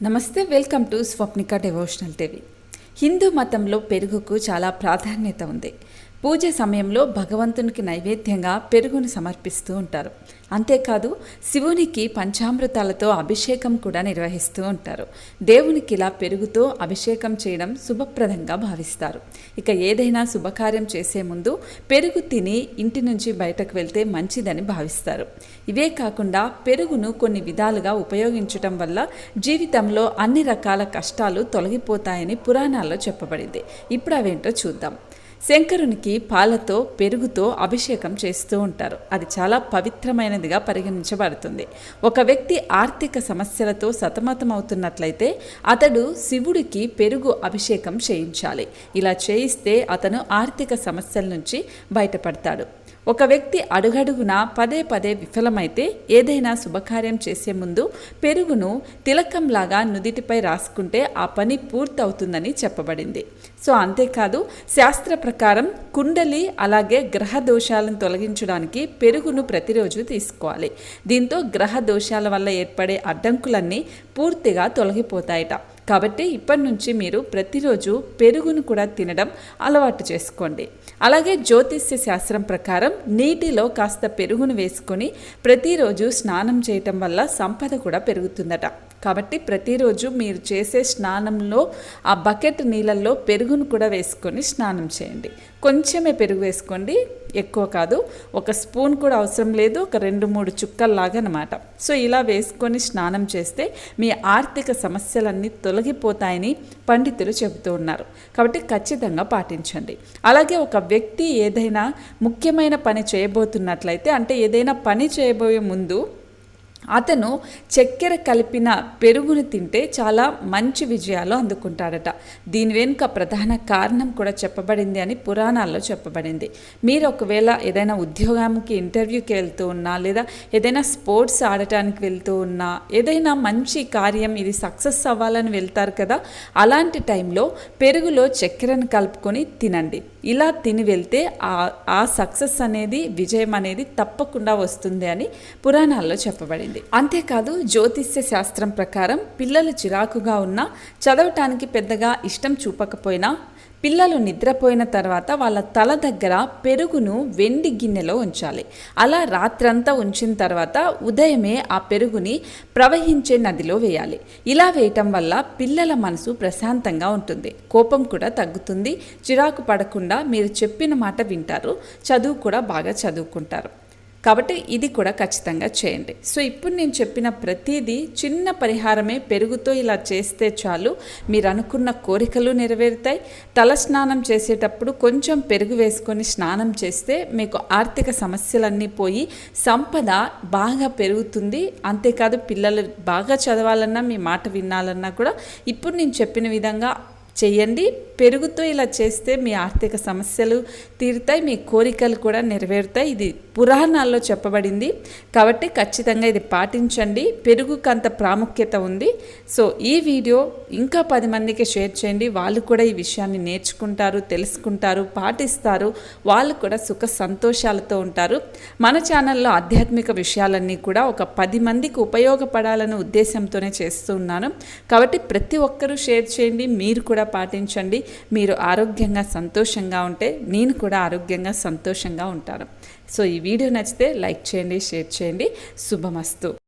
నమస్తే, welcome to Swapnika devotional TV. Hindu మతంలో పెరుగుకు చాలా ప్రాధాన్యత ఉంది. పూజ సమయంలో భగవంతునికి నైవేద్యంగా పెరుగును సమర్పిస్తూ ఉంటారు. అంతేకాదు శివునికి పంచామృతాలతో అభిషేకం కూడా నిర్వహిస్తూ ఉంటారు. దేవునికి ఇలా పెరుగుతో అభిషేకం చేయడం శుభప్రదంగా భావిస్తారు. ఇక ఏదైనా శుభకార్యం చేసే ముందు పెరుగు తిని ఇంటి నుంచి బయటకు వెళ్తే మంచిదని భావిస్తారు. ఇవే కాకుండా పెరుగును కొన్ని విధాలుగా ఉపయోగించడం వల్ల జీవితంలో అన్ని రకాల కష్టాలు తొలగిపోతాయని పురాణాల్లో చెప్పబడింది. ఇప్పుడు అవేంటో చూద్దాం. శంకరునికి పాలతో పెరుగుతో అభిషేకం చేస్తూ ఉంటారు. అది చాలా పవిత్రమైనదిగా పరిగణించబడుతుంది. ఒక వ్యక్తి ఆర్థిక సమస్యలతో సతమతమవుతున్నట్లయితే అతడు శివుడికి పెరుగు అభిషేకం చేయించాలి. ఇలా చేయిస్తే అతను ఆర్థిక సమస్యల నుంచి బయటపడతాడు. ఒక వ్యక్తి అడుగడుగునా పదే పదే విఫలమైతే ఏదైనా శుభకార్యం చేసే ముందు పెరుగును తిలకంలాగా నుదిటిపై రాసుకుంటే ఆ పని పూర్తవుతుందని చెప్పబడింది. సో అంతేకాదు శాస్త్ర ప్రకారం కుండలి అలాగే గ్రహ దోషాలను తొలగించడానికి పెరుగును ప్రతిరోజు తీసుకోవాలి. దీంతో గ్రహ దోషాల వల్ల ఏర్పడే అడ్డంకులన్నీ పూర్తిగా తొలగిపోతాయట. కాబట్టి ఇప్పటి నుంచి మీరు ప్రతిరోజు పెరుగును కూడా తినడం అలవాటు చేసుకోండి. అలాగే జ్యోతిష్య శాస్త్రం ప్రకారం నీటిలో కాస్త పెరుగును వేసుకొని ప్రతిరోజు స్నానం చేయటం వల్ల సంపద కూడా పెరుగుతుందట. కాబట్టి ప్రతిరోజు మీరు చేసే స్నానంలో ఆ బకెట్ నీళ్ళల్లో పెరుగును కూడా వేసుకొని స్నానం చేయండి. కొంచెమే పెరుగు వేసుకోండి, ఎక్కువ కాదు. ఒక స్పూన్ కూడా అవసరం లేదు, ఒక 2-3 చుక్కల్లాగా అన్నమాట. సో ఇలా వేసుకొని స్నానం చేస్తే మీ ఆర్థిక సమస్యలన్నీ తొలగిపోతాయని పండితులు చెబుతూ ఉన్నారు. కాబట్టి ఖచ్చితంగా పాటించండి. అలాగే ఒక వ్యక్తి ఏదైనా ముఖ్యమైన పని చేయబోతున్నట్లయితే, అంటే ఏదైనా పని చేయబోయే ముందు అతను చక్కెర కలిపిన పెరుగుని తింటే చాలా మంచి విజయాలు అందుకుంటాడట. దీని వెనుక ప్రధాన కారణం కూడా చెప్పబడింది అని పురాణాల్లో చెప్పబడింది. మీరు ఒకవేళ ఏదైనా ఉద్యోగానికి ఇంటర్వ్యూకి వెళ్తూ ఉన్నా, లేదా ఏదైనా స్పోర్ట్స్ ఆడటానికి వెళ్తూ ఉన్నా, ఏదైనా మంచి కార్యం ఇది సక్సెస్ అవ్వాలని వెళ్తారు కదా, అలాంటి టైంలో పెరుగులో చక్కెరను కలుపుకొని తినండి. ఇలా తిని వెళ్తే ఆ సక్సెస్ అనేది, విజయం అనేది తప్పకుండా వస్తుంది అని పురాణాల్లో చెప్పబడింది. అంతేకాదు జ్యోతిష్య శాస్త్రం ప్రకారం పిల్లలు చిరాకుగా ఉన్నా, చదవటానికి పెద్దగా ఇష్టం చూపకపోయినా, పిల్లలు నిద్రపోయిన తర్వాత వాళ్ళ తల దగ్గర పెరుగును వెండి గిన్నెలో ఉంచాలి. అలా రాత్రంతా ఉంచిన తర్వాత ఉదయమే ఆ పెరుగుని ప్రవహించే నదిలో వేయాలి. ఇలా వేయటం వల్ల పిల్లల మనసు ప్రశాంతంగా ఉంటుంది, కోపం కూడా తగ్గుతుంది, చిరాకు పడకుండా మీరు చెప్పిన మాట వింటారు, చదువు కూడా బాగా చదువుకుంటారు. కాబట్టి ఇది కూడా ఖచ్చితంగా చేయండి. సో ఇప్పుడు నేను చెప్పిన ప్రతిదీ చిన్న పరిహారమే. పెరుగుతో ఇలా చేస్తే చాలు, మీరు అనుకున్న కోరికలు నెరవేరుతాయి. తల స్నానం చేసేటప్పుడు కొంచెం పెరుగు వేసుకొని స్నానం చేస్తే మీకు ఆర్థిక సమస్యలన్నీ పోయి సంపద బాగా పెరుగుతుంది. అంతేకాదు పిల్లలు బాగా చదవాలన్నా, మీ మాట వినాలన్నా కూడా ఇప్పుడు నేను చెప్పిన విధంగా చెయ్యండి. పెరుగుతో ఇలా చేస్తే మీ ఆర్థిక సమస్యలు తీరుతాయి, మీ కోరికలు కూడా నెరవేరుతాయి. ఇది పురాణాల్లో చెప్పబడింది. కాబట్టి ఖచ్చితంగా ఇది పాటించండి. పెరుగుకు అంత ప్రాముఖ్యత ఉంది. సో ఈ వీడియో ఇంకా 10 మందికి షేర్ చేయండి. వాళ్ళు కూడా ఈ విషయాన్ని నేర్చుకుంటారు, తెలుసుకుంటారు, పాటిస్తారు. వాళ్ళు కూడా సుఖ సంతోషాలతో ఉంటారు. మన ఛానల్లో ఆధ్యాత్మిక విషయాలన్నీ కూడా ఒక 10 మందికి ఉపయోగపడాలనే ఉద్దేశంతోనే చేస్తూ ఉన్నాను. కాబట్టి ప్రతి ఒక్కరూ షేర్ చేయండి, మీరు కూడా పాటించండి. మీరు ఆరోగ్యంగా సంతోషంగా ఉంటే నేను కూడా ఆరోగ్యంగా సంతోషంగా ఉంటాను. సో ఈ వీడియో నచ్చితే లైక్ చేయండి, షేర్ చేయండి. శుభమస్తు.